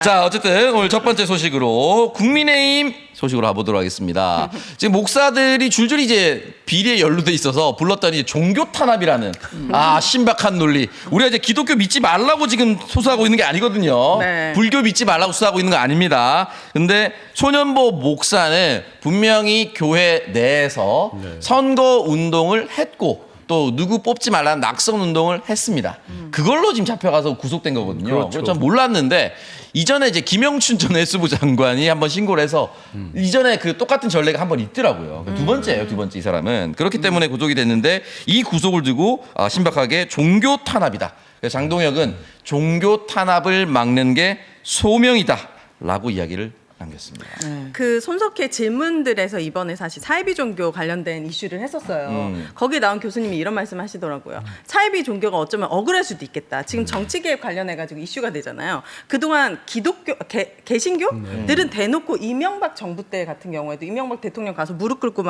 자, 어쨌든 오늘 첫 번째 소식으로 국민의힘 소식으로 가보도록 하겠습니다. 지금 목사들이 줄줄이 이제 비리에 연루돼 있어서 불렀더니 종교 탄압이라는 신박한 논리. 우리가 이제 기독교 믿지 말라고 지금 소수하고 있는 게 아니거든요. 네. 불교 믿지 말라고 수사하고 있는 거 아닙니다. 근데 소년보 목사는 분명히 교회 내에서 선거 운동을 했고 또 누구 뽑지 말라는 낙선 운동을 했습니다. 그걸로 지금 잡혀가서 구속된 거거든요. 그렇죠. 전 몰랐는데 이전에 이제 김영춘 전 해수부 장관이 한번 신고를 해서 이전에 그 똑같은 전례가 한번 있더라고요. 두 번째예요, 두 번째 이 사람은. 그렇기 때문에 구속이 됐는데 이 구속을 두고 신박하게 종교 탄압이다. 그래서 장동혁은 종교 탄압을 막는 게 소명이다라고 이야기를 남겼습니다. 그 손석희 질문들에서 이번에 사실 사이비 종교 관련된 이슈를 했었어요. 거기에 나온 교수님이 이런 말씀 하시더라고요. 사이비 종교가 어쩌면 억울할 수도 있겠다. 지금 정치 개입 관련해가지고 이슈가 되잖아요. 그동안 기독교, 개신교들은 대놓고 이명박 정부 때 같은 경우에도 이명박 대통령 가서 무릎 꿇고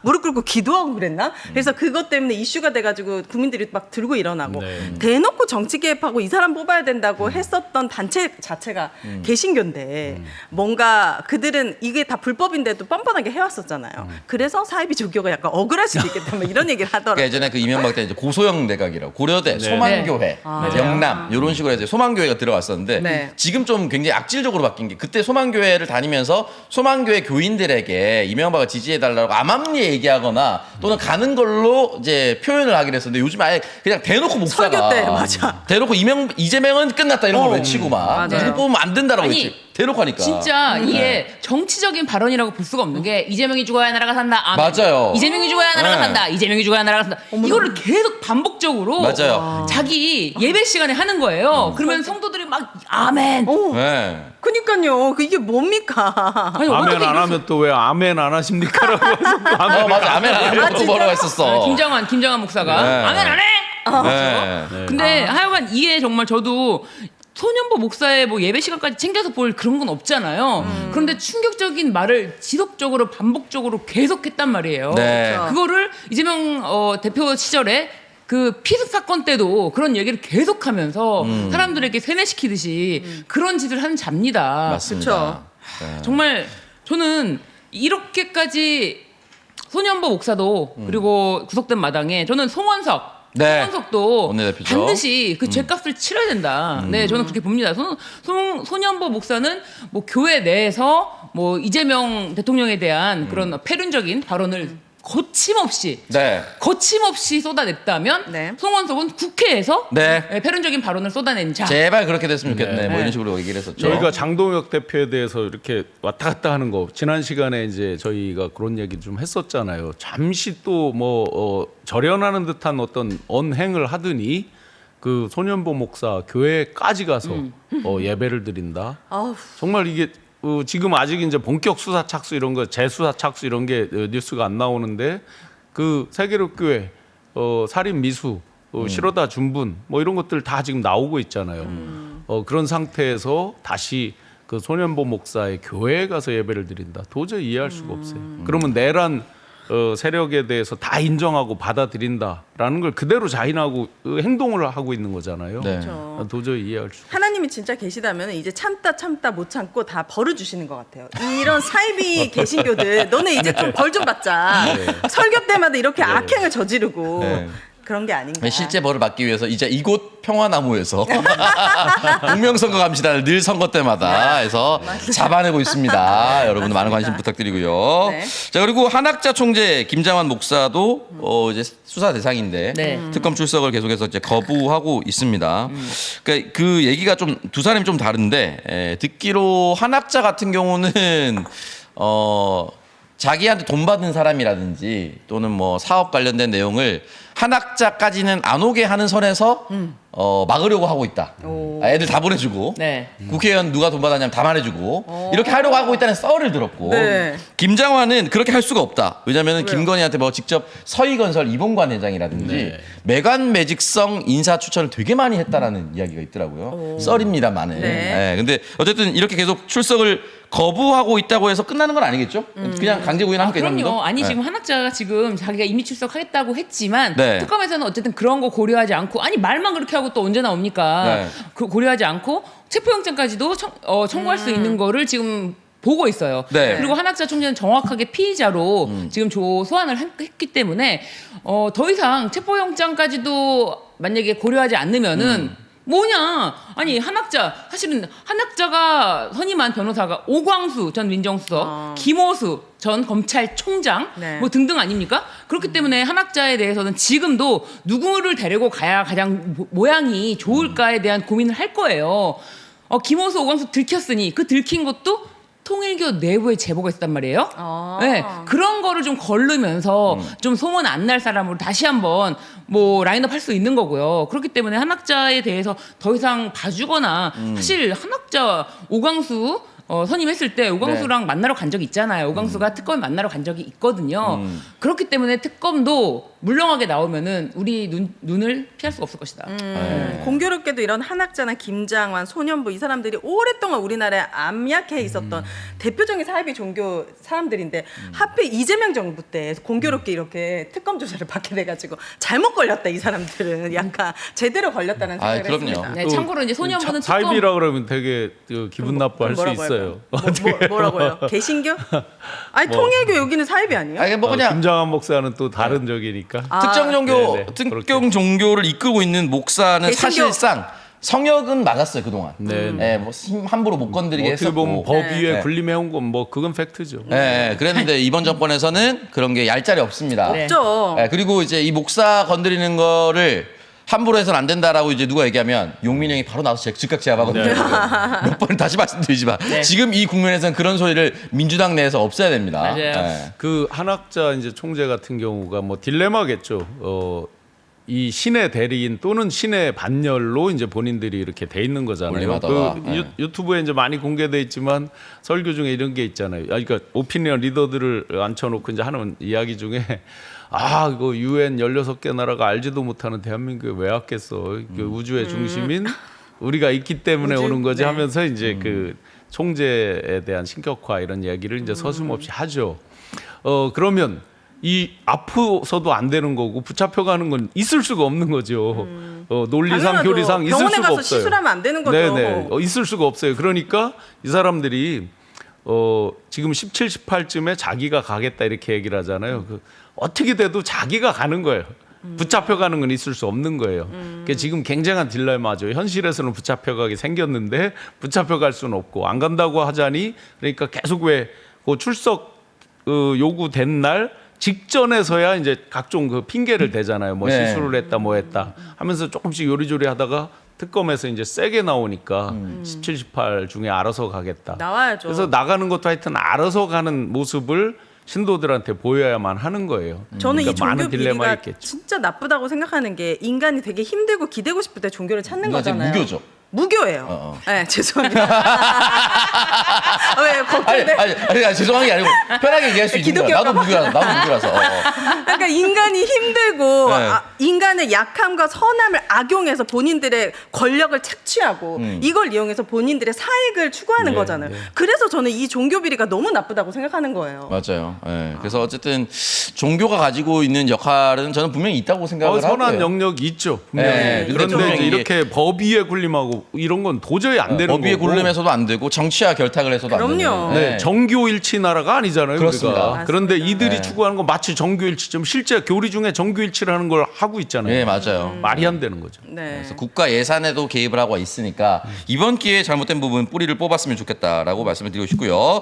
무릎 꿇고 기도하고 그랬나? 그래서 그것 때문에 이슈가 돼가지고 국민들이 막 들고 일어나고 대놓고 정치 개입하고 이 사람 뽑아야 된다고 했었던 단체 자체가 개신교인데 뭔가 그들은 이게 다 불법인데도 뻔뻔하게 해왔었잖아요. 그래서 사이비 종교가 약간 억울할 수도 있겠다 뭐 이런 얘기를 하더라고요. 그러니까 예전에 그 이명박 때 이제 고소영 내각이라고 고려대 소망교회, 영남 이런 식으로 해서 소망교회가 들어갔었는데 네. 지금 좀 굉장히 악질적으로 바뀐 게 그때 소망교회를 다니면서 소망교회 교인들에게 이명박을 지지해달라고 암암리에 얘기하거나 또는 가는 걸로 이제 표현을 하기로 했었는데 요즘 아예 그냥 대놓고 목사가 설교 때, 맞아. 대놓고 이재명은 끝났다 이런 걸 외치고 막 맞아요. 누구 뽑으면 안 된다라고 아니, 외치 대놓고 하니까 진짜 이게 정치적인 발언이라고 볼 수가 없는 게 이재명이 죽어야 나라가 산다. 아멘. 맞아요. 이재명이 죽어야 나라가 네. 산다. 이재명이 죽어야 나라가 산다. 이거를 계속 반복적으로 맞아요. 자기 예배 시간에 하는 거예요. 그러면 성도들이 막 아멘. 네. 그니까요. 이게 뭡니까? 아니, 아멘 어떻게 안 이럴 하면 또 왜 아멘 안 하십니까라고 해서 또 아멘. 맞아 아멘 안 하려고 진짜요? 뭐라고 했었어. 김정한 목사가 네. 아멘 안 해. 네. 근데 하여간 이게 정말 저도 소년보 목사의 뭐 예배 시간까지 챙겨서 볼 그런 건 없잖아요. 그런데 충격적인 말을 지속적으로 반복적으로 계속했단 말이에요. 네. 그거를 이재명 대표 시절에 그 피습 사건 때도 그런 얘기를 계속하면서 사람들에게 세뇌시키듯이 그런 짓을 한 잡니다. 맞습니다. 네. 정말 저는 이렇게까지 소년보 목사도 그리고 구속된 마당에 저는 송원석도 원내대표죠. 반드시 그 죄값을 치러야 된다. 네, 저는 그렇게 봅니다. 소년보 목사는 뭐 교회 내에서 뭐 이재명 대통령에 대한 그런 패륜적인 발언을 거침없이 쏟아냈다면 네. 송원석은 국회에서 네. 패륜적인 발언을 쏟아낸 자. 제발 그렇게 됐으면 좋겠네. 네. 뭐 이런 식으로 얘기를 했었죠. 저희가 장동혁 대표에 대해서 이렇게 왔다 갔다 하는 거 지난 시간에 이제 저희가 그런 얘기 좀 했었잖아요. 잠시 또 뭐 절연하는 듯한 어떤 언행을 하더니 그 소년보 목사 교회까지 가서 예배를 드린다. 아우. 정말 이게 지금 아직 이제 본격 수사 착수 이런 거 재수사 착수 이런 게 뉴스가 안 나오는데 그 세계롭교회 살인 미수 실어다 준분 뭐 이런 것들 다 지금 나오고 있잖아요. 그런 상태에서 다시 그 소년보 목사의 교회에 가서 예배를 드린다. 도저히 이해할 수가 없어요. 그러면 내란 세력에 대해서 다 인정하고 받아들인다라는 걸 그대로 자인하고 행동을 하고 있는 거잖아요. 네. 그렇죠. 도저히 이해할 수. 하나님이 진짜 계시다면 이제 참다 못 참고 다 벌을 주시는 것 같아요. 이런 사이비 개신교들 너네 이제 좀 벌 좀 받자. 설교 때마다 이렇게 악행을 저지르고 네. 그런 게 아닌가. 실제 벌을 받기 위해서 이제 이곳 평화나무에서 공명선거 감시단을 늘 선거 때마다 해서 잡아내고 있습니다. 여러분 많은 관심 부탁드리고요. 네. 자 그리고 한학자 총재 김장환 목사도 이제 수사 대상인데 네. 특검 출석을 계속해서 이제 거부하고 있습니다. 그러니까 그 얘기가 좀 두 사람이 좀 다른데 듣기로 한학자 같은 경우는 자기한테 돈 받은 사람이라든지 또는 뭐 사업 관련된 내용을 한학자까지는 안 오게 하는 선에서 막으려고 하고 있다. 애들 다 보내주고 네. 국회의원 누가 돈 받았냐면 다 말해주고 이렇게 하려고 하고 있다는 썰을 들었고 네. 김장환은 그렇게 할 수가 없다. 왜냐하면 김건희한테 뭐 직접 서희건설 이봉관 회장이라든지 매관 매직성 인사 추천을 되게 많이 했다라는 이야기가 있더라고요. 썰입니다만은. 네. 근데 어쨌든 이렇게 계속 출석을 거부하고 있다고 해서 끝나는 건 아니겠죠? 그냥 강제 구인합니까? 이런 그럼요. 거? 아니 네. 지금 한학자가 지금 자기가 임의 출석하겠다고 했지만 네. 특검에서는 어쨌든 그런 거 고려하지 않고 아니 말만 그렇게 하고 또 언제 나옵니까? 네. 고려하지 않고 체포영장까지도 청구할 수 있는 거를 지금 보고 있어요. 네. 그리고 한학자 총재는 정확하게 피의자로 지금 소환을 했기 때문에 더 이상 체포영장까지도 만약에 고려하지 않으면은 뭐냐? 아니 한학자 사실은 한학자가 선임한 변호사가 오광수 전 민정수석, 김호수 전 검찰총장 네. 뭐 등등 아닙니까? 그렇기 때문에 한학자에 대해서는 지금도 누구를 데리고 가야 가장 모양이 좋을까에 대한 고민을 할 거예요. 김호수, 오광수 들켰으니 그 들킨 것도 통일교 내부에 제보가 있었단 말이에요. 네, 그런 거를 좀 걸르면서 좀 소문 안 날 사람으로 다시 한번 뭐 라인업 할 수 있는 거고요. 그렇기 때문에 한학자에 대해서 더 이상 봐주거나 사실 한학자 오광수 선임했을 때 오광수랑 만나러 간 적이 있잖아요. 오광수가 특검 만나러 간 적이 있거든요. 그렇기 때문에 특검도 물렁하게 나오면은 우리 눈을 피할 수가 없을 것이다. 공교롭게도 이런 한학자나 김장환, 소년부 이 사람들이 오랫동안 우리나라에 암약해 있었던 대표적인 사이비 종교 사람들인데 하필 이재명 정부 때 공교롭게 이렇게 특검 조사를 받게 돼가지고 잘못 걸렸다 이 사람들은 약간 제대로 걸렸다는 생각을 그럼요. 했습니다. 네, 참고로 이제 소년부는 특검 사입이라 그러면 되게 기분 나빠할 수 뭐라고 있어요. 뭐라고요? 개신교? 아니 통일교 여기는 사입이 아니에요? 아니 뭐 그냥 김장한 목사는 또 다른 적이니까. 특정 종교, 네네. 특정 종교를 이끌고 있는 목사는 개신교. 사실상 성역은 맞았어요 그동안. 네. 예, 뭐 함부로 못 건드리게 어떻게 보면 했었고. 법 위에 네. 군림해온 건 뭐 그건 팩트죠. 예, 그랬는데 이번 정권에서는 그런 게 얄짤이 없습니다. 네. 없죠. 예, 그리고 이제 이 목사 건드리는 거를 함부로 해서는 안 된다라고 이제 누가 얘기하면 용민형이 바로 나와서 즉각 제압하거든요. 네. 몇 번 다시 말씀드리지만 지금 이 국면에서는 그런 소리를 민주당 내에서 없애야 됩니다. 맞아요. 예. 그 한학자 이제 총재 같은 경우가 뭐 딜레마겠죠. 이 신의 대리인 또는 신의 반열로 이제 본인들이 이렇게 돼 있는 거잖아요. 올림하다가, 그 네. 유튜브에 이제 많이 공개돼 있지만 설교 중에 이런 게 있잖아요. 그러니까 오피니언 리더들을 앉혀놓고 이제 하는 이야기 중에 이거 UN 16개 나라가 알지도 못하는 대한민국에 왜 왔겠어? 그 우주의 중심인 우리가 있기 때문에 우주, 오는 거지 네. 하면서 이제 그 총재에 대한 신격화 이런 이야기를 이제 서슴없이 하죠. 그러면 이 아프서도 안 되는 거고 붙잡혀가는 건 있을 수가 없는 거죠. 논리상 당연하죠. 교리상 있을 병원에 수가 가서 없어요. 시술하면 안 되는 거죠. 네네. 있을 수가 없어요. 그러니까 이 사람들이 지금 17, 18쯤에 자기가 가겠다 이렇게 얘기를 하잖아요. 어떻게 돼도 자기가 가는 거예요. 붙잡혀가는 건 있을 수 없는 거예요. 그러니까 지금 굉장한 딜레마죠. 현실에서는 붙잡혀가게 생겼는데 붙잡혀갈 수는 없고 안 간다고 하자니 그러니까 계속 왜 출석 요구된 날 직전에서야 이제 각종 그 핑계를 대잖아요. 뭐 네. 시술을 했다 뭐 했다 하면서 조금씩 요리조리 하다가 특검에서 이제 세게 나오니까 17, 18 중에 알아서 가겠다. 나와야죠. 그래서 나가는 것도 하여튼 알아서 가는 모습을 신도들한테 보여야만 하는 거예요. 저는 그러니까 이 종교 많은 딜레마 비리가 있겠죠. 진짜 나쁘다고 생각하는 게 인간이 되게 힘들고 기대고 싶을 때 종교를 찾는 이거 지금 거잖아요. 무교죠. 무교예요. 네, 죄송합니다. 왜 걱정돼? 아니, 죄송한 게 아니고 편하게 얘기할 수 있는 거야. 기독교가 나도 무교라서. 그러니까 인간이 힘들고 네. 인간의 약함과 선함을 악용해서 본인들의 권력을 착취하고 이걸 이용해서 본인들의 사익을 추구하는 네, 거잖아요. 네. 그래서 저는 이 종교 비리가 너무 나쁘다고 생각하는 거예요. 맞아요. 예. 그래서 어쨌든 종교가 가지고 있는 역할은 저는 분명히 있다고 생각을 하고요. 선한 영역이 있죠. 분명히. 네, 근데 그런데 분명히 이제 이렇게 법 위에 군림하고 이런 건 도저히 안 되는 법 위에 거고. 군림해서도 안 되고 정치와 결탁을 해서도 안 그럼요. 되는. 네, 정교일치 나라가 아니잖아요. 그렇습니다. 우리가. 그런데 이들이 네. 추구하는 건 마치 정교일치점 실제 교리 중에 정교일치라는 걸 하고 있잖아요. 네, 맞아요. 말이 안 되는 거죠. 네. 그래서 국가 예산에도 개입을 하고 있으니까 이번 기회에 잘못된 부분 뿌리를 뽑았으면 좋겠다라고 말씀을 드리고 싶고요.